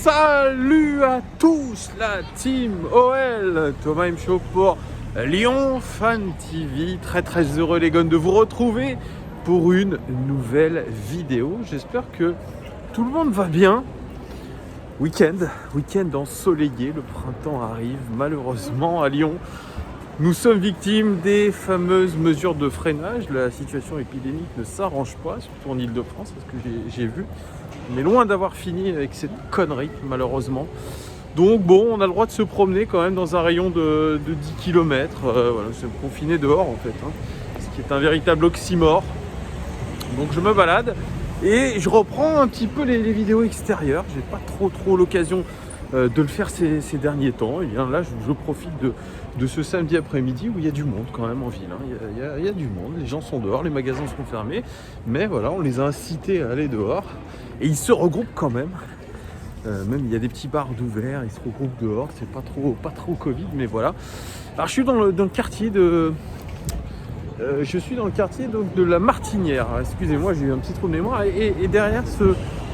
Salut à tous la team OL, Thomas M. Show pour Lyon Fan TV. Très heureux les gars de vous retrouver pour une nouvelle vidéo. J'espère que tout le monde va bien. Week-end ensoleillé, le printemps arrive malheureusement à Lyon. Nous sommes victimes des fameuses mesures de freinage. La situation épidémique ne s'arrange pas, surtout en Ile-de-France, c'est ce que j'ai vu. On est loin d'avoir fini avec cette connerie, malheureusement. Donc bon, on a le droit de se promener quand même dans un rayon de 10 km. Voilà, c'est confiné dehors en fait, ce qui est un véritable oxymore. Donc je me balade et je reprends un petit peu les vidéos extérieures. J'ai pas trop l'occasion de le faire ces derniers temps. Et bien là, je profite de ce samedi après-midi où il y a du monde quand même en ville. Il y a du monde, les gens sont dehors, les magasins sont fermés. Mais voilà, on les a incités à aller dehors. Et ils se regroupent quand même. Même il y a des petits bars d'ouverts, ils se regroupent dehors. C'est pas trop Covid, mais voilà. Alors je suis dans le quartier de... je suis dans le quartier donc, de la Martinière. Excusez-moi, j'ai eu un petit trou de mémoire. Et derrière,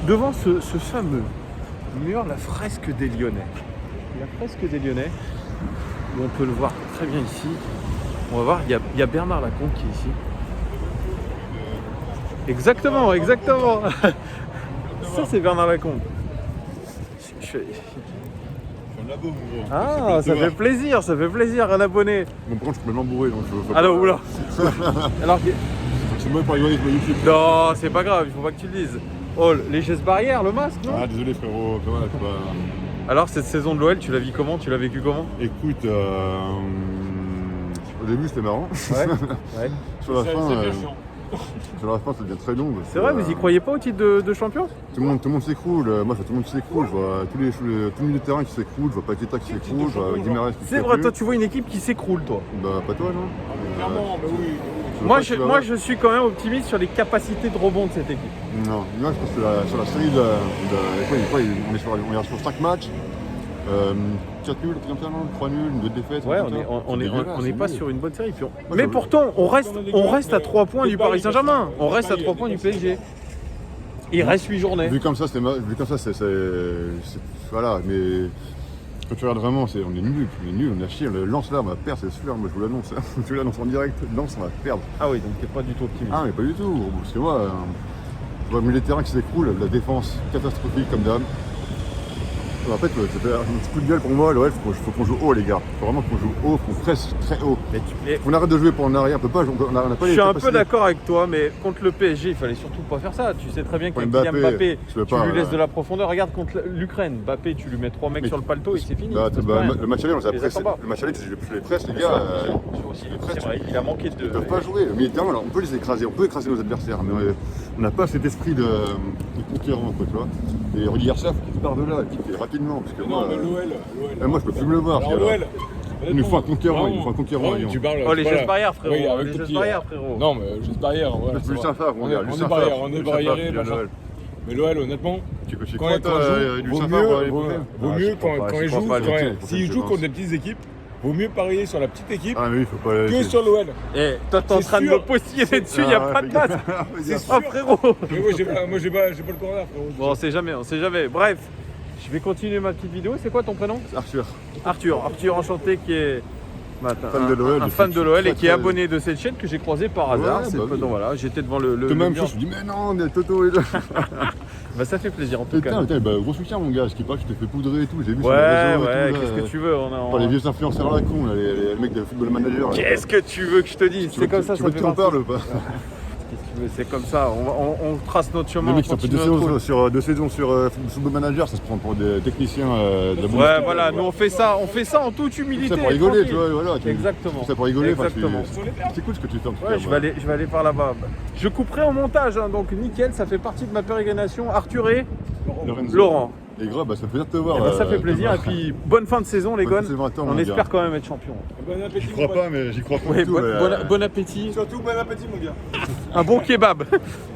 devant ce fameux mur, la fresque des Lyonnais. La fresque des Lyonnais, où on peut le voir très bien ici. On va voir, il y a Bernard Lacombe qui est ici. Exactement. Ça, c'est Bernard Lacombe. Ah, ça fait plaisir, un abonné. Mon compte, je peux l'embourer, donc je veux pas. Alors, oula. Alors, c'est moi pour rigoler avec YouTube. non, c'est pas grave, il faut pas que tu le dises. Oh, les gestes barrières, le masque, non? Ah, désolé frérot, comment là, tu vas... Alors, cette saison de l'OL, tu l'as vécu comment? Tu l'as vécu comment? Écoute, au début c'était marrant. Ouais. Sur la fin, ça devient très long. C'est vrai, vous y croyez pas au titre de champion? Tout le monde s'écroule. Moi, tout le monde s'écroule. Je vois tout le milieu de terrain qui s'écroule. Je vois Paqueta qui s'écroule. Je vois Guimaraes qui s'écroule. C'est vrai, toi, tu vois une équipe qui s'écroule, toi. Bah, pas toi, non? Clairement, bah oui. Moi, je suis quand même optimiste sur les capacités de rebond de cette équipe. Non, moi, je pense que sur la série on est sur 5 matchs. 4 nuls, 3 nuls, 2 défaites. Ouais, on n'est pas sur une bonne série. Mais pourtant, on reste à 3 points du Paris Saint-Germain. On reste à 3 points du PSG. Il reste 8 journées. Vu comme ça, c'est voilà, mais quand tu regardes vraiment, on est nul, on a chier. Le Lens là, on va perdre, c'est sûr. Moi, je vous l'annonce. Je vous l'annonce en direct. Lens, on va perdre. Ah oui, donc t'es pas du tout optimiste. Ah, mais pas du tout. Parce que moi, je vois le milieu de terrain qui s'écroule, la défense catastrophique comme d'hab. En fait, c'est un petit coup de gueule pour moi. L'OL, faut qu'on joue haut, les gars. Faut vraiment qu'on joue haut, qu'on presse très haut. On arrête de jouer pour en arrière. On n'a pas je suis un peu d'accord avec toi, mais contre le PSG, il fallait surtout pas faire ça. Tu sais très bien qu'avec Kylian Mbappé, tu lui laisses de la profondeur. Regarde contre l'Ukraine, Mbappé, tu lui mets 3 mecs sur le paletot et c'est fini. Le match aller, on les a pressés. Le match aller, je les presse, les gars. C'est vrai, il a manqué de. Ils ne peuvent pas jouer. Mais on peut les écraser, on peut écraser nos adversaires, mais on n'a pas cet esprit de conquérant, quoi, tu vois. Et Rudy Garcia, faut qu'il part de là, qu'il fait rapidement, parce que moi, moi, je peux plus me le voir. Il nous faut un conquérant, Oh, les gestes barrières, frérot. Les gestes barrières, frérot. Non, mais gestes barrières, ouais. Lucien Favre, on est barriéré, mais l'OL, honnêtement, quand vaut mieux quand il joue, s'il joue contre des petites équipes, vaut mieux parier sur la petite équipe que sur l'OL. Et toi, t'es en train de me postiller dessus, il n'y a pas de date. C'est sûr. Ah, frérot. Mais moi, j'ai pas le corner, frérot. Bon, on sait jamais. Bref, je vais continuer ma petite vidéo. C'est quoi ton prénom? Arthur, enchanté, qui est un fan de l'OL et qui est abonné de cette chaîne que j'ai croisé par hasard. Donc voilà, j'étais devant le même chose, je me dis mais non, on est Toto et bah ça fait plaisir en tout cas. Gros soutien mon gars, ce qui paraît que tu t'es fait poudrer et tout, j'ai vu sur les réseaux et tout. Qu'est-ce que tu veux? Les vieux influenceurs à la con, les mecs de football manager. Qu'est-ce que tu veux que je te dise? C'est comme ça, tu veux que tu en parles ou pas? C'est comme ça, on trace notre chemin. Les mecs qui ont fait 2 saisons sur Football Manager, ça se prend pour des techniciens de la Bundesliga. Ouais, voilà, nous on fait ça en toute humilité. C'est pour rigoler, tu vois, voilà. Exactement. C'est pour rigoler, exactement. C'est cool ce que tu fais en tout cas. Ouais, je vais aller par là-bas. Je couperai au montage, donc nickel, ça fait partie de ma pérégrination. Arthur et Laurent. Et gros, ça fait plaisir de te voir. Ça fait plaisir, et puis bonne fin de saison les gars. On espère quand même être champion. Bon appétit. J'y crois pas, mais j'y crois pas. Oui, bon appétit. Surtout bon appétit mon gars. Un bon kebab.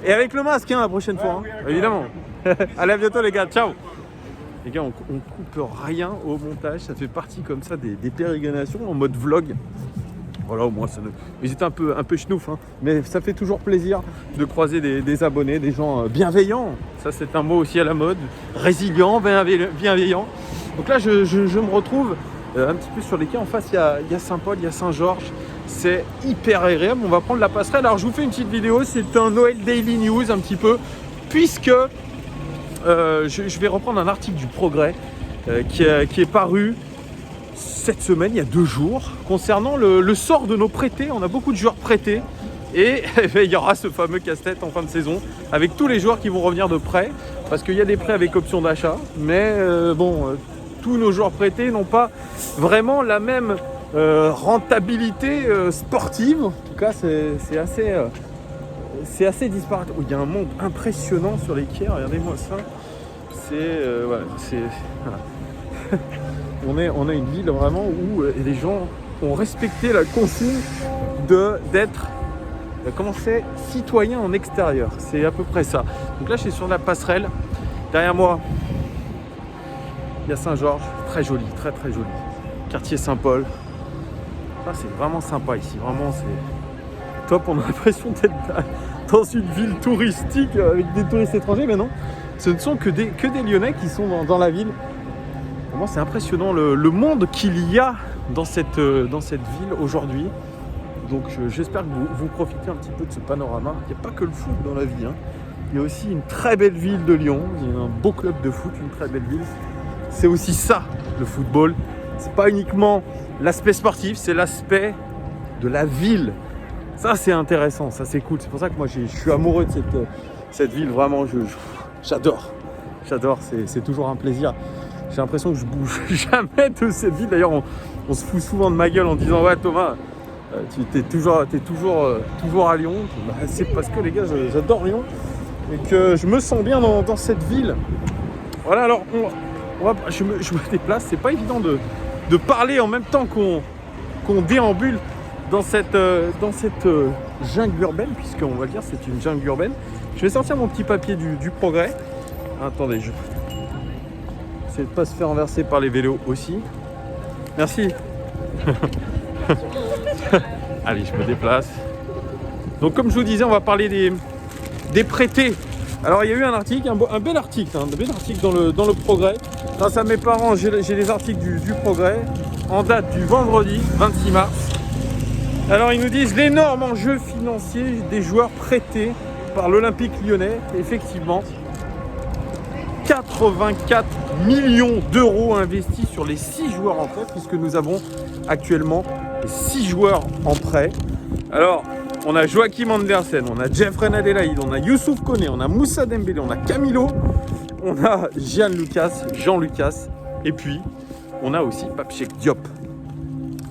Et avec le masque la prochaine fois, évidemment. Allez, à bientôt les gars, ciao. Les gars, on coupe rien au montage, ça fait partie comme ça des pérégrinations en mode vlog. Voilà, au moins, ils étaient un peu schnouf, hein. Mais ça fait toujours plaisir de croiser des abonnés, des gens bienveillants. Ça, c'est un mot aussi à la mode. Résilient, bienveillant. Donc là, je me retrouve un petit peu sur les quais. En face, il y a Saint-Paul, il y a Saint-Georges. C'est hyper agréable. On va prendre la passerelle. Alors, je vous fais une petite vidéo. C'est un Noël Daily News, un petit peu, puisque je vais reprendre un article du Progrès qui est paru cette semaine, il y a 2 jours, concernant le sort de nos prêtés. On a beaucoup de joueurs prêtés et il y aura ce fameux casse-tête en fin de saison avec tous les joueurs qui vont revenir de prêt, parce qu'il y a des prêts avec option d'achat, mais tous nos joueurs prêtés n'ont pas vraiment la même rentabilité sportive. En tout cas, c'est assez disparate. Oh, il y a un monde impressionnant sur les quais, regardez-moi ça. On a une ville vraiment où les gens ont respecté la consigne d'être citoyen en extérieur. C'est à peu près ça. Donc là, je suis sur la passerelle. Derrière moi, il y a Saint-Georges, très joli, très très joli. Quartier Saint-Paul. Ça, c'est vraiment sympa ici. Vraiment, c'est top. On a l'impression d'être dans une ville touristique avec des touristes étrangers, mais non. Ce ne sont que des Lyonnais qui sont dans la ville. Pour moi, c'est impressionnant le monde qu'il y a dans cette ville aujourd'hui. Donc, j'espère que vous profitez un petit peu de ce panorama. Il n'y a pas que le foot dans la vie, hein. Il y a aussi une très belle ville de Lyon. Il y a un beau club de foot, une très belle ville. C'est aussi ça, le football. C'est pas uniquement l'aspect sportif, c'est l'aspect de la ville. Ça, c'est intéressant, ça, c'est cool. C'est pour ça que moi, je suis amoureux de cette ville. Vraiment, j'adore. J'adore, c'est toujours un plaisir. J'ai l'impression que je bouge jamais de cette ville. D'ailleurs, on se fout souvent de ma gueule en disant « Ouais, Thomas, tu es toujours à Lyon. » Bah, c'est parce que, les gars, j'adore Lyon et que je me sens bien dans cette ville. Voilà, alors, je me déplace. C'est pas évident de parler en même temps qu'on déambule dans cette jungle urbaine, puisqu'on va dire c'est une jungle urbaine. Je vais sortir mon petit papier du Progrès. Attendez, je essaie de ne pas se faire renverser par les vélos aussi. Merci. Allez, je me déplace. Donc, comme je vous disais, on va parler des prêtés. Alors, il y a eu un article, un bel article dans le Progrès. Grâce à mes parents, j'ai les articles du Progrès en date du vendredi 26 mars. Alors, ils nous disent l'énorme enjeu financier des joueurs prêtés par l'Olympique Lyonnais. Effectivement, 84 millions d'euros investis sur les 6 joueurs en prêt, puisque nous avons actuellement 6 joueurs en prêt. Alors, on a Joachim Andersen, on a Jeffrey Adelaide, on a Youssouf Koné, on a Moussa Dembélé, on a Camilo, on a Jean Lucas, et puis on a aussi Pape Cheikh Diop.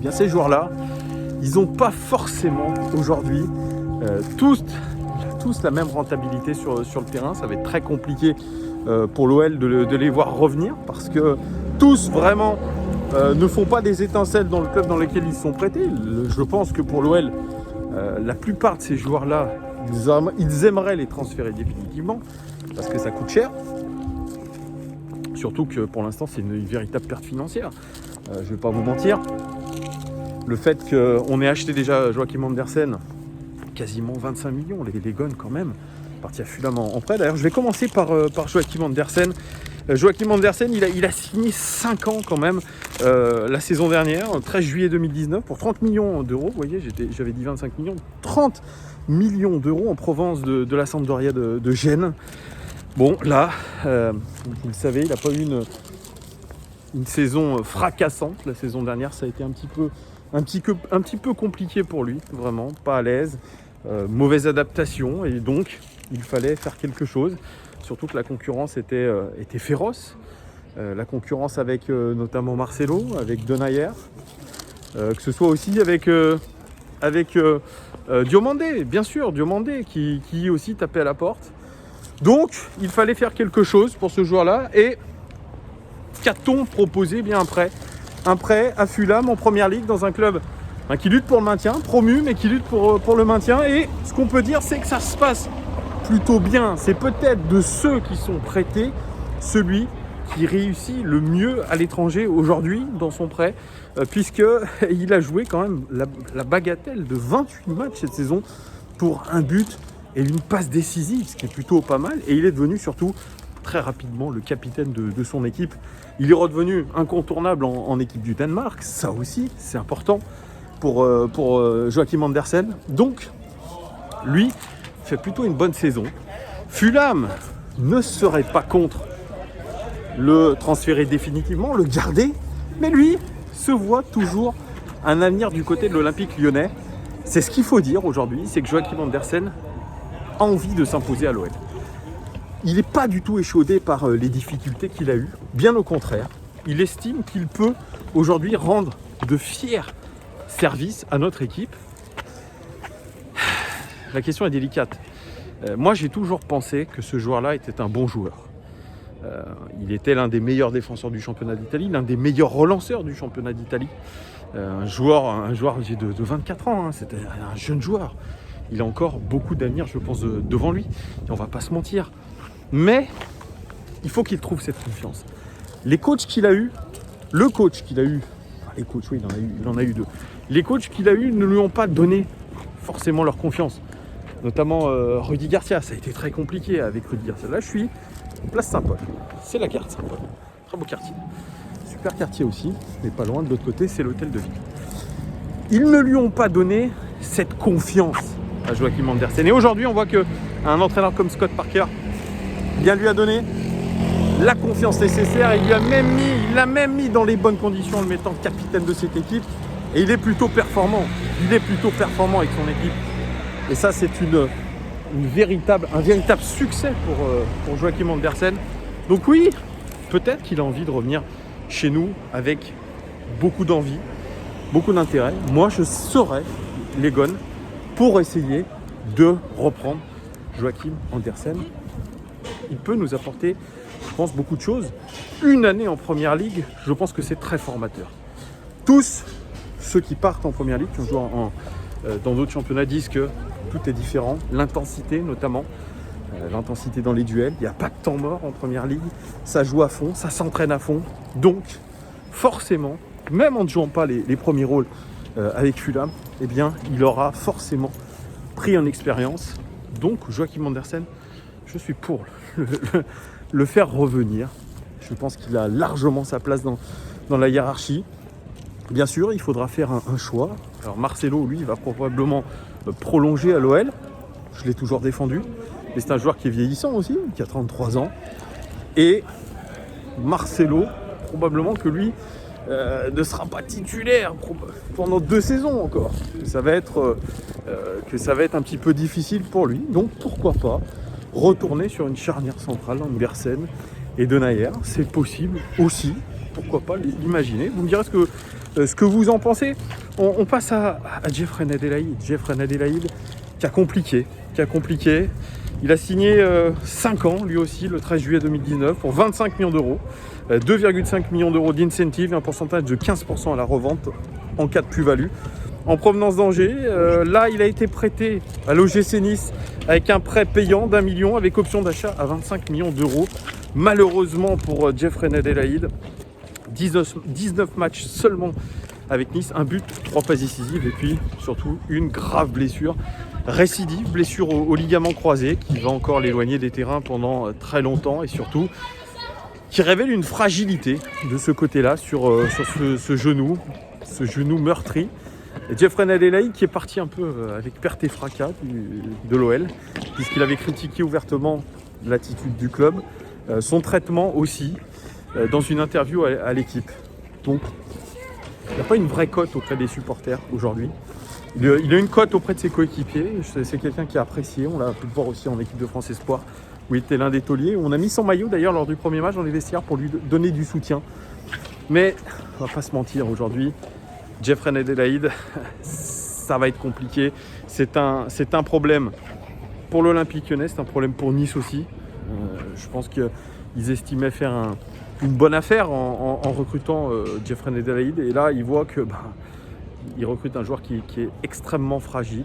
Bien, ces joueurs-là, ils n'ont pas forcément aujourd'hui tous la même rentabilité sur le terrain. Ça va être très compliqué pour l'OL de les voir revenir, parce que tous vraiment ne font pas des étincelles dans le club dans lequel ils sont prêtés. Je pense que pour l'OL, la plupart de ces joueurs-là, ils aimeraient les transférer définitivement, parce que ça coûte cher. Surtout que pour l'instant, c'est une véritable perte financière. Je ne vais pas vous mentir. Le fait qu'on ait acheté déjà Joachim Andersen, quasiment 25 millions, les Gones quand même, parti à Fulham en prêt. D'ailleurs, je vais commencer par Joachim Andersen. Joachim Andersen, il a signé 5 ans quand même la saison dernière, 13 juillet 2019, pour 30 millions d'euros. Vous voyez, j'avais dit 25 millions. 30 millions d'euros en provenance de la Sampdoria de Gênes. Bon, là, vous le savez, il n'a pas eu une saison fracassante. La saison dernière, ça a été un petit peu compliqué pour lui, vraiment, pas à l'aise. Mauvaise adaptation, et donc il fallait faire quelque chose. Surtout que la concurrence était féroce. La concurrence avec notamment Marcelo, avec Denayer, que ce soit aussi avec Diomandé, bien sûr, Diomandé qui aussi tapait à la porte. Donc il fallait faire quelque chose pour ce joueur-là. Et qu'a-t-on proposé? Bien un prêt à Fulham en première ligue, dans un club qui lutte pour le maintien, promu, mais qui lutte pour le maintien. Et ce qu'on peut dire, c'est que ça se passe plutôt bien. C'est peut-être de ceux qui sont prêtés celui qui réussit le mieux à l'étranger aujourd'hui dans son prêt, puisqu'il a joué quand même la bagatelle de 28 matchs cette saison pour un but et une passe décisive, ce qui est plutôt pas mal. Et il est devenu surtout très rapidement le capitaine de son équipe. Il est redevenu incontournable en équipe du Danemark, ça aussi c'est important pour Joachim Andersen. Donc lui fait plutôt une bonne saison. Fulham ne serait pas contre le transférer définitivement, le garder, mais lui se voit toujours un avenir du côté de l'Olympique lyonnais. C'est ce qu'il faut dire aujourd'hui, c'est que Joachim Andersen a envie de s'imposer à l'OL. Il n'est pas du tout échaudé par les difficultés qu'il a eues, bien au contraire. Il estime qu'il peut aujourd'hui rendre de fiers services à notre équipe. La question est délicate. Moi, j'ai toujours pensé que ce joueur-là était un bon joueur. Il était l'un des meilleurs défenseurs du championnat d'Italie, l'un des meilleurs relanceurs du championnat d'Italie. Un joueur de 24 ans, hein, c'était un jeune joueur. Il a encore beaucoup d'avenir, je pense, devant lui. Et on ne va pas se mentir. Mais il faut qu'il trouve cette confiance. Les coachs qu'il a eu, le coach qu'il a eu, les coachs, oui, il en a eu deux. Les coachs qu'il a eu ne lui ont pas donné forcément leur confiance. Notamment Rudy Garcia, ça a été très compliqué avec Rudy Garcia. Là, je suis place Saint-Paul. C'est la carte Saint-Paul. Très beau quartier. Super quartier aussi, mais pas loin de l'autre côté, c'est l'hôtel de ville. Ils ne lui ont pas donné cette confiance à Joachim Andersen. Et aujourd'hui, on voit qu'un entraîneur comme Scott Parker bien lui a donné la confiance nécessaire. Il l'a même mis dans les bonnes conditions en le mettant capitaine de cette équipe. Et il est plutôt performant. Il est plutôt performant avec son équipe. Et ça, c'est un véritable succès pour Joachim Andersen. Donc oui, peut-être qu'il a envie de revenir chez nous avec beaucoup d'envie, beaucoup d'intérêt. Moi, je serai les gones pour essayer de reprendre Joachim Andersen. Il peut nous apporter, je pense, beaucoup de choses. Une année en Première Ligue, je pense que c'est très formateur. Tous ceux qui partent en Première Ligue, qui ont joué dans d'autres championnats, disent que tout est différent. L'intensité notamment, l'intensité dans les duels. Il n'y a pas de temps mort en Première Ligue. Ça joue à fond, ça s'entraîne à fond. Donc, forcément, même en ne jouant pas les premiers rôles avec Fulham, eh bien, il aura forcément pris en expérience. Donc, Joachim Andersen, je suis pour le faire revenir. Je pense qu'il a largement sa place dans la hiérarchie. Bien sûr, il faudra faire un choix. Alors Marcelo, lui, va probablement prolonger à l'OL. Je l'ai toujours défendu. Mais c'est un joueur qui est vieillissant aussi, qui a 33 ans. Et Marcelo, probablement que lui ne sera pas titulaire pendant 2 saisons encore. Que ça va être un petit peu difficile pour lui. Donc pourquoi pas retourner sur une charnière centrale Andersen et Denayer. C'est possible aussi. Pourquoi pas l'imaginer. Vous me direz ce que vous en pensez. On passe à Jeffrey Adelaide. Jeffrey Adelaide qui a compliqué. Il a signé 5 ans, lui aussi, le 13 juillet 2019, pour 25 millions d'euros. 2,5 millions d'euros d'incentive et un pourcentage de 15% à la revente en cas de plus-value. En provenance d'Angers, là, il a été prêté à l'OGC Nice avec un prêt payant d'1 million avec option d'achat à 25 millions d'euros. Malheureusement pour Jeffrey Adelaide, 19 matchs seulement avec Nice, un but, 3 passes décisives et puis surtout une grave blessure. Récidive, blessure au ligament croisé qui va encore l'éloigner des terrains pendant très longtemps et surtout qui révèle une fragilité de ce côté-là sur ce genou meurtri. Et Jeffrey Adelaide qui est parti un peu avec perte et fracas de l'OL puisqu'il avait critiqué ouvertement l'attitude du club, son traitement aussi dans une interview à l'équipe. Donc il n'y a pas une vraie cote auprès des supporters aujourd'hui. Il a une cote auprès de ses coéquipiers. C'est quelqu'un qui a apprécié. On l'a pu le voir aussi en équipe de France Espoir où il était l'un des tauliers. On a mis son maillot d'ailleurs lors du premier match dans les vestiaires pour lui donner du soutien. Mais on va pas se mentir aujourd'hui. Jeffrey Adelaide, ça va être compliqué. C'est un problème pour l'Olympique Lyonnais, c'est un problème pour Nice aussi. Je pense qu'ils estimaient faire une bonne affaire en recrutant Jeffrey Adelaide. Et là, ils voient que il recrute un joueur qui est extrêmement fragile.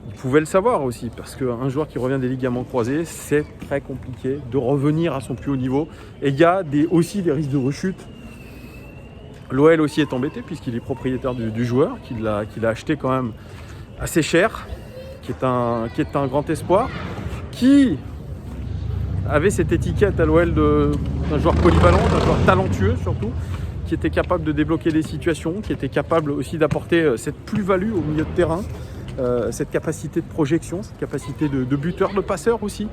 il pouvait le savoir aussi, parce qu'un joueur qui revient des ligaments croisés, c'est très compliqué de revenir à son plus haut niveau. Et il y a aussi des risques de rechute. L'OL aussi est embêté, puisqu'il est propriétaire du joueur, qu'il a acheté quand même assez cher, qui est un grand espoir, qui avait cette étiquette à l'OL d'un joueur polyvalent, d'un joueur talentueux surtout, qui était capable de débloquer des situations, qui était capable aussi d'apporter cette plus-value au milieu de terrain, cette capacité de projection, cette capacité de buteur, de passeur aussi.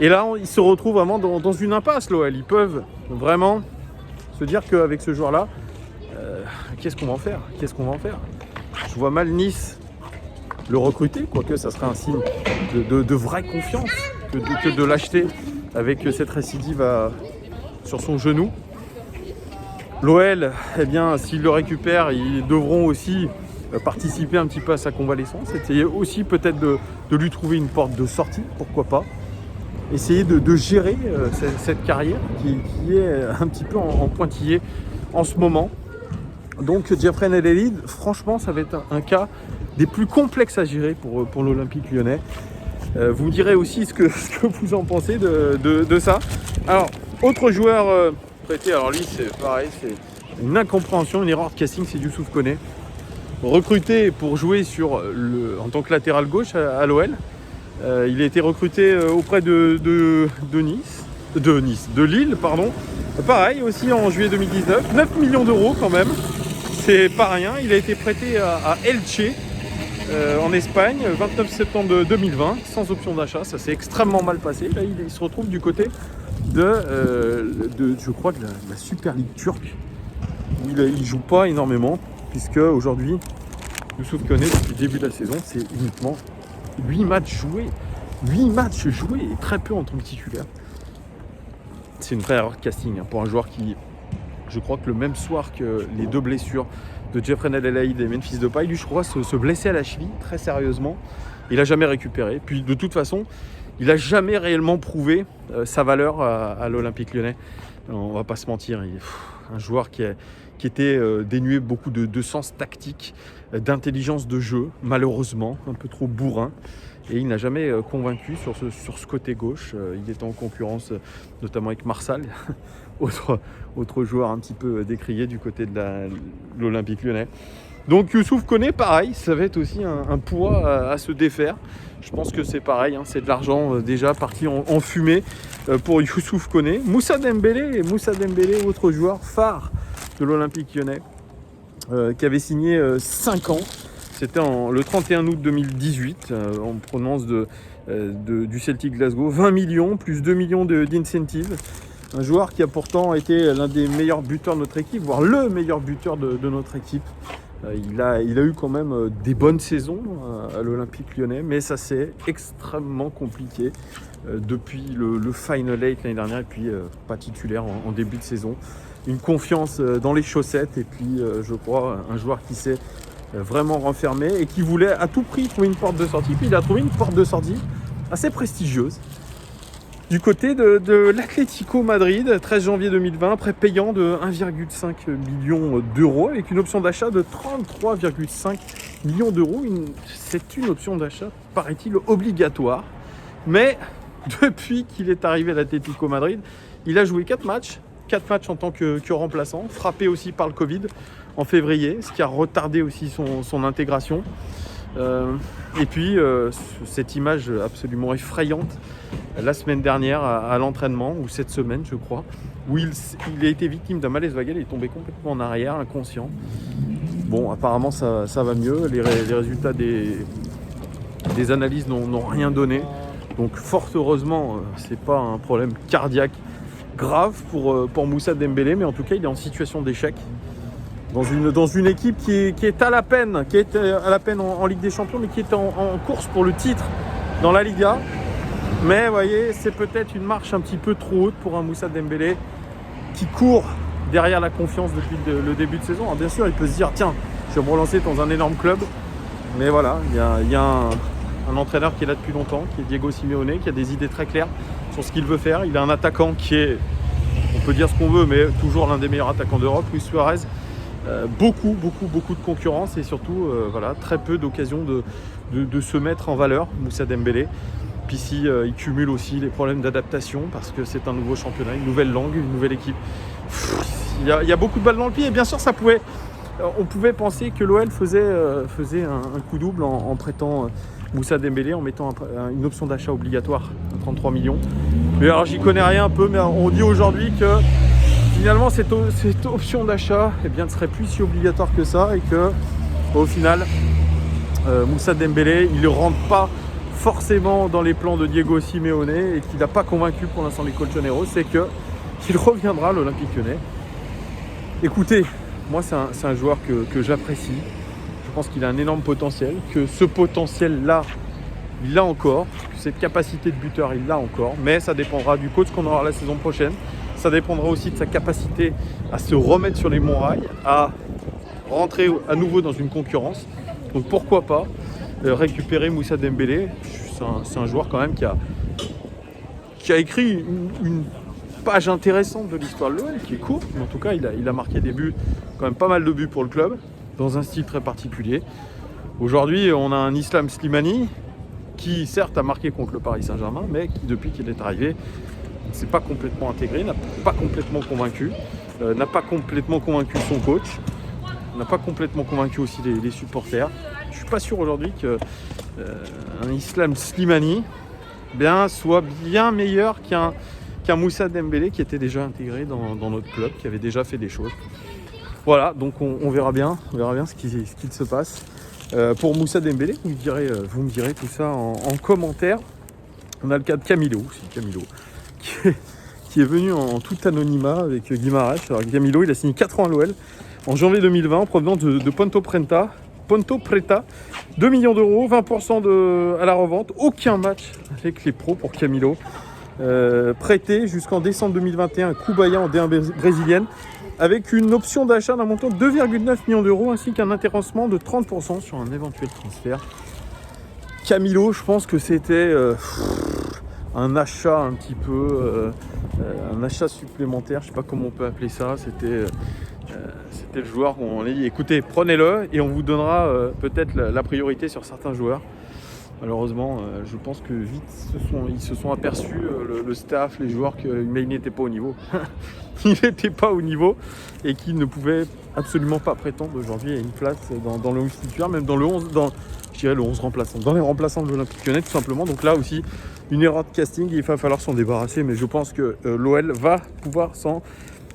Et là, ils se retrouvent vraiment dans une impasse, l'OL. Ils peuvent vraiment se dire qu'avec ce joueur-là, qu'est-ce qu'on va en faire ? Je vois mal Nice le recruter, quoique ça serait un signe de vraie confiance que de l'acheter avec cette récidive sur son genou. L'OL, eh bien, s'ils le récupèrent, ils devront aussi participer un petit peu à sa convalescence, essayer aussi peut-être de lui trouver une porte de sortie, pourquoi pas. Essayer de gérer cette carrière qui est un petit peu en pointillé en ce moment. Donc Djeffrey El-Elid, franchement, ça va être un cas des plus complexes à gérer pour l'Olympique lyonnais. Vous me direz aussi ce que vous en pensez de ça. Alors, autre joueur prêté, alors lui c'est pareil, c'est une incompréhension, une erreur de casting, c'est Youssouf Koné. Recruté pour jouer en tant que latéral gauche à l'OL. Il a été recruté auprès de Lille, pardon. Pareil aussi en juillet 2019, 9 millions d'euros quand même. C'est pas rien, il a été prêté à Elche en Espagne, 29 septembre 2020, sans option d'achat, ça s'est extrêmement mal passé. Là, il se retrouve du côté je crois, de la Super League turque. Il joue pas énormément, puisque aujourd'hui, Youssouf Koné, depuis le début de la saison, c'est uniquement 8 matchs joués. 8 matchs joués et très peu en tant que titulaire. C'est une vraie erreur de casting pour un joueur qui, je crois que le même soir que les deux blessures de Djeffrey El-Elid et Memphis Depay, lui je crois se blessait à la cheville très sérieusement. Il n'a jamais récupéré. Puis de toute façon, il n'a jamais réellement prouvé sa valeur à l'Olympique lyonnais. On va pas se mentir, un joueur qui était dénué beaucoup de sens tactique, d'intelligence de jeu, malheureusement, un peu trop bourrin. Et il n'a jamais convaincu sur ce côté gauche. Il était en concurrence notamment avec Marsal, autre joueur un petit peu décrié du côté de l'Olympique lyonnais. Donc Youssouf Koné, pareil, ça va être aussi un poids à se défaire. Je pense que c'est pareil, c'est de l'argent déjà parti en fumée pour Youssouf Koné. Moussa Dembélé, autre joueur phare de l'Olympique lyonnais, qui avait signé 5 ans. C'était le 31 août 2018, en provenance du Celtic Glasgow. 20 millions, plus 2 millions d'incentives. Un joueur qui a pourtant été l'un des meilleurs buteurs de notre équipe, voire le meilleur buteur de notre équipe. Il a eu quand même des bonnes saisons à l'Olympique lyonnais, mais ça c'est extrêmement compliqué depuis le Final 8 l'année dernière, et puis pas titulaire en début de saison. Une confiance dans les chaussettes, et puis je crois un joueur qui s'est vraiment renfermé et qui voulait à tout prix trouver une porte de sortie. Puis il a trouvé une porte de sortie assez prestigieuse du côté de l'Atlético Madrid, 13 janvier 2020, prêt payant de 1,5 million d'euros avec une option d'achat de 33,5 millions d'euros. C'est une option d'achat, paraît-il, obligatoire. Mais depuis qu'il est arrivé à l'Atlético Madrid, il a joué 4 matchs en tant que remplaçant, frappé aussi par le Covid en février, ce qui a retardé aussi son intégration. Et puis cette image absolument effrayante la semaine dernière à l'entraînement, ou cette semaine je crois, où il a été victime d'un malaise vagal, il est tombé complètement en arrière, inconscient. Bon, apparemment ça va mieux, les résultats des analyses n'ont rien donné, donc fort heureusement c'est pas un problème cardiaque grave pour Moussa Dembélé, mais en tout cas il est en situation d'échec dans une équipe qui est à la peine, en Ligue des Champions, mais qui est en course pour le titre dans la Liga. Mais vous voyez, c'est peut-être une marche un petit peu trop haute pour un Moussa Dembélé qui court derrière la confiance depuis le début de saison. Alors bien sûr, il peut se dire, tiens, je vais me relancer dans un énorme club. Mais voilà, il y a un entraîneur qui est là depuis longtemps, qui est Diego Simeone, qui a des idées très claires sur ce qu'il veut faire. Il a un attaquant qui est, on peut dire ce qu'on veut, mais toujours l'un des meilleurs attaquants d'Europe, Luis Suarez. beaucoup de concurrence et surtout très peu d'occasions de se mettre en valeur, Moussa Dembélé. Puis ici, il cumule aussi les problèmes d'adaptation parce que c'est un nouveau championnat, une nouvelle langue, une nouvelle équipe. Il y a beaucoup de balles dans le pied et bien sûr on pouvait penser que l'OL faisait un coup double en prêtant Moussa Dembélé en mettant une option d'achat obligatoire à 33 millions. Mais alors j'y connais rien un peu, mais on dit aujourd'hui que finalement cette option d'achat ne serait plus si obligatoire que ça et que au final Moussa Dembélé il ne rentre pas forcément dans les plans de Diego Simeone et qu'il n'a pas convaincu pour l'instant les colchoneros, c'est qu'il reviendra à l'Olympique Lyonnais. Écoutez, moi c'est un joueur que j'apprécie. Je pense qu'il a un énorme potentiel, que ce potentiel-là, il l'a encore, que cette capacité de buteur, il l'a encore, mais ça dépendra du coach qu'on aura la saison prochaine. Ça dépendra aussi de sa capacité à se remettre sur les bons rails, à rentrer à nouveau dans une concurrence. Donc pourquoi pas récupérer Moussa Dembélé. C'est un joueur quand même qui a écrit une page intéressante de l'histoire de l'OL, qui est courte, mais en tout cas il a marqué des buts, quand même pas mal de buts pour le club, dans un style très particulier. Aujourd'hui on a un Islam Slimani qui certes a marqué contre le Paris Saint-Germain, mais qui depuis qu'il est arrivé ne s'est pas complètement intégré, n'a pas complètement convaincu, n'a pas complètement convaincu son coach, n'a pas complètement convaincu aussi les supporters. Je ne suis pas sûr aujourd'hui qu'un Islam Slimani soit bien meilleur qu'un Moussa Dembélé qui était déjà intégré dans notre club, qui avait déjà fait des choses. Voilà, donc on verra bien ce qu'il se passe. Pour Moussa Dembélé, vous me direz tout ça en commentaire. On a le cas de Camilo qui est venu en tout anonymat avec Guimaraes. Alors Camilo, il a signé 4 ans à l'OL en janvier 2020 en provenance de Ponte Preta, 2 millions d'euros, 20% à la revente, aucun match avec les pros pour Camilo. Prêté jusqu'en décembre 2021 à Cubaia en D1 brésilienne, avec une option d'achat d'un montant de 2,9 millions d'euros ainsi qu'un intéressement de 30% sur un éventuel transfert. Camilo, je pense que c'était un achat un petit peu, un achat supplémentaire, je ne sais pas comment on peut appeler ça, c'était le joueur où on a dit écoutez, prenez-le et on vous donnera peut-être la priorité sur certains joueurs. Malheureusement, je pense que vite ils se sont aperçus, le staff, les joueurs, qu'il n'était pas au niveau. Il n'était pas au niveau et qu'il ne pouvait absolument pas prétendre aujourd'hui à une place dans le 11 titulaire, même dans le 11, je dirais le 11 remplaçant, dans les remplaçants de l'Olympique Lyonnais tout simplement. Donc là aussi, une erreur de casting, il va falloir s'en débarrasser, mais je pense que l'OL va pouvoir s'en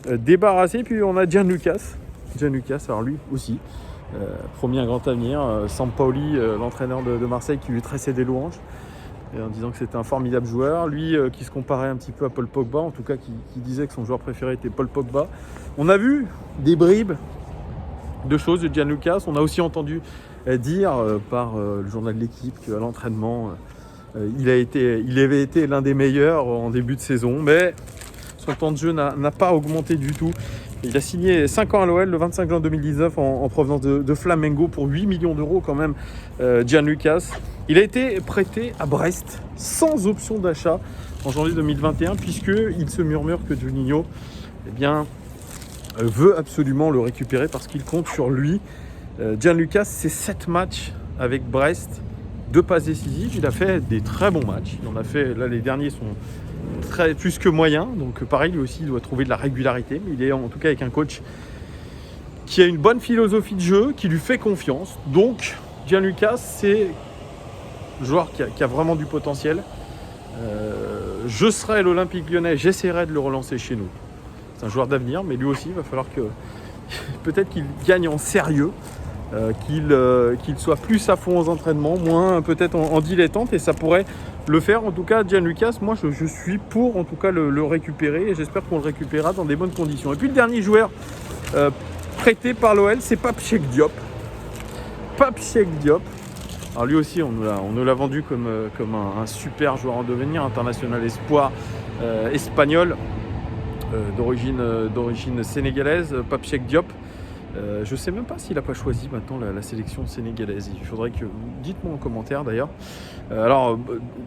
débarrasser. Puis on a Gianluca, alors lui aussi. Promis un grand avenir, Sampaoli, l'entraîneur de Marseille, qui lui tressait des louanges en disant que c'était un formidable joueur. Lui qui se comparait un petit peu à Paul Pogba, en tout cas qui disait que son joueur préféré était Paul Pogba. On a vu des bribes de choses de Gianluca. On a aussi entendu dire par le journal de l'équipe qu'à l'entraînement il avait été l'un des meilleurs en début de saison, mais son temps de jeu n'a pas augmenté du tout. Il a signé 5 ans à l'OL le 25 juin 2019 en provenance de Flamengo pour 8 millions d'euros quand même, Gianluca. Il a été prêté à Brest sans option d'achat en janvier 2021 puisqu'il se murmure que Juninho veut absolument le récupérer parce qu'il compte sur lui. Gianluca, c'est 7 matchs avec Brest, 2 passes décisives. Il a fait des très bons matchs. Il en a fait, là les derniers sont plus que moyen, donc pareil lui aussi il doit trouver de la régularité, mais il est en tout cas avec un coach qui a une bonne philosophie de jeu, qui lui fait confiance. Donc Gianluca, c'est un joueur qui a vraiment du potentiel. Je serai l'Olympique Lyonnais, j'essaierai de le relancer chez nous. C'est un joueur d'avenir, mais lui aussi il va falloir que peut-être qu'il gagne en sérieux, qu'il soit plus à fond aux entraînements, moins peut-être en dilettante, et ça pourrait le faire. En tout cas, Gianluca, moi je suis pour en tout cas le récupérer, et j'espère qu'on le récupérera dans des bonnes conditions. Et puis le dernier joueur prêté par l'OL, c'est Pape Cheikh Diop. Alors lui aussi, on nous l'a vendu comme un super joueur en devenir, international espoir espagnol, d'origine sénégalaise, Pape Cheikh Diop. Je ne sais même pas s'il n'a pas choisi maintenant la sélection sénégalaise. Il faudrait que... Dites-moi en commentaire d'ailleurs.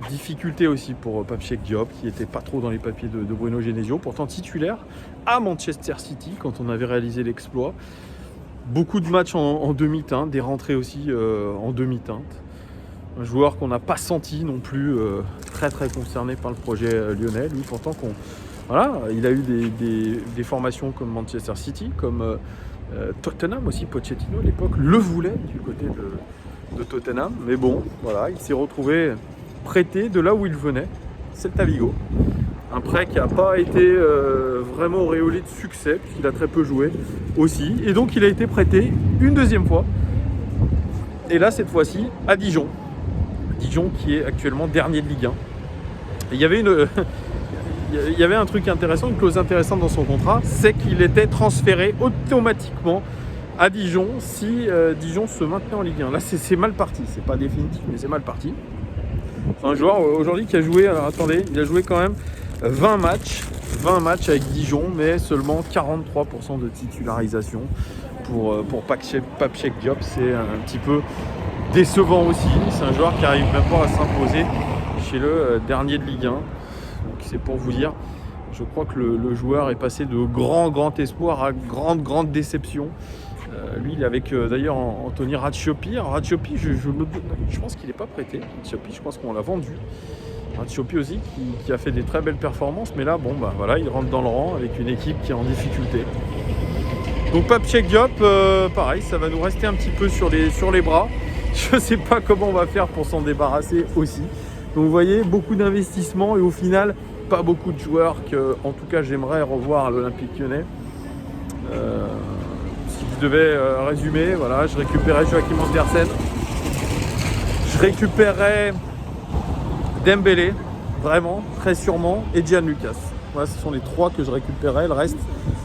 Difficulté aussi pour Pape Cheikh Diop, qui n'était pas trop dans les papiers de Bruno Genesio, pourtant titulaire à Manchester City quand on avait réalisé l'exploit. Beaucoup de matchs en demi-teinte, des rentrées aussi en demi-teinte. Un joueur qu'on n'a pas senti non plus très concerné par le projet lyonnais. Lui, pourtant, il a eu des formations comme Manchester City, comme Tottenham aussi. Pochettino à l'époque le voulait du côté de Tottenham. Mais bon, voilà, il s'est retrouvé prêté de là où il venait, Celta Vigo. Un prêt qui n'a pas été vraiment auréolé de succès, puisqu'il a très peu joué aussi. Et donc il a été prêté une deuxième fois. Et là, cette fois-ci, à Dijon. Dijon qui est actuellement dernier de Ligue 1. Et il y avait un truc intéressant, une clause intéressante dans son contrat, c'est qu'il était transféré automatiquement à Dijon si Dijon se maintenait en Ligue 1. Là, c'est mal parti. C'est pas définitif, mais c'est mal parti. C'est un joueur aujourd'hui qui a joué, alors attendez, il a joué quand même 20 matchs avec Dijon, mais seulement 43% de titularisation pour Papchek Diop. C'est un petit peu décevant aussi. C'est un joueur qui n'arrive même pas à s'imposer chez le dernier de Ligue 1. Donc c'est pour vous dire, je crois que le joueur est passé de grand espoir à grande déception. Lui, il est avec d'ailleurs Anthony Ratiopi. Alors Ratiopi, je pense qu'il n'est pas prêté. Ratiopi, je pense qu'on l'a vendu. Ratiopi aussi, qui a fait des très belles performances. Mais là, voilà, il rentre dans le rang avec une équipe qui est en difficulté. Donc Papchek Diop, pareil, ça va nous rester un petit peu sur les bras. Je ne sais pas comment on va faire pour s'en débarrasser aussi. Donc vous voyez, beaucoup d'investissements et au final, pas beaucoup de joueurs que, en tout cas, j'aimerais revoir à l'Olympique Lyonnais. Si je devais résumer, voilà, je récupérais Joachim Andersen. Je récupérais Dembélé, vraiment, très sûrement, et Gian Lucas. Voilà, ce sont les trois que je récupérais. Le reste,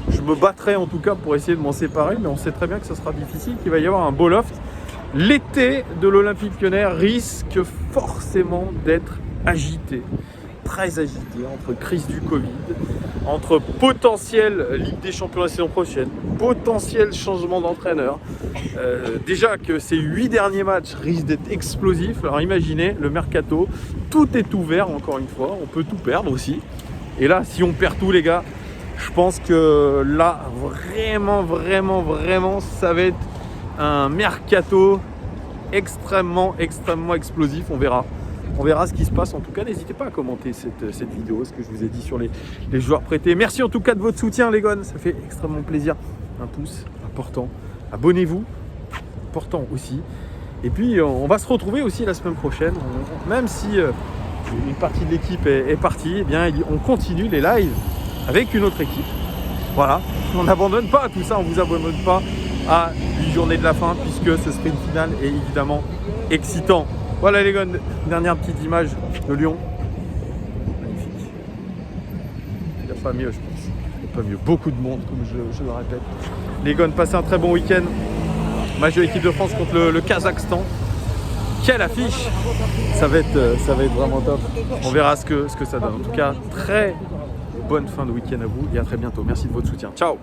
je me battrais en tout cas pour essayer de m'en séparer, mais on sait très bien que ce sera difficile, qu'il va y avoir un beau loft. L'été de l'Olympique Lyonnais risque forcément d'être agité, très agité, entre crise du Covid, entre potentiel Ligue des Champions la saison prochaine, potentiel changement d'entraîneur. Déjà que ces 8 derniers matchs risquent d'être explosifs. Alors imaginez le mercato, tout est ouvert encore une fois, on peut tout perdre aussi. Et là, si on perd tout les gars, je pense que là, vraiment, ça va être un mercato extrêmement explosif. On verra ce qui se passe. En tout cas, n'hésitez pas à commenter cette vidéo, ce que je vous ai dit sur les joueurs prêtés. Merci en tout cas de votre soutien les gars, ça fait extrêmement plaisir. Un pouce, important. Abonnez-vous, important aussi. Et puis on va se retrouver aussi la semaine prochaine. Même si une partie de l'équipe est partie, eh bien on continue les lives avec une autre équipe. Voilà, on n'abandonne pas tout ça, on ne vous abandonne pas à une journée de la fin puisque ce serait une finale et évidemment excitant. Voilà les gars, dernière petite image de Lyon. Magnifique. Il n'y a pas mieux je pense. Il n'y a pas mieux. Beaucoup de monde comme je le répète. Les gars, passez un très bon week-end. Match de l'équipe de France contre le Kazakhstan. Quelle affiche! Ça va être vraiment top. On verra ce que ça donne. En tout cas, très bonne fin de week-end à vous et à très bientôt. Merci de votre soutien. Ciao!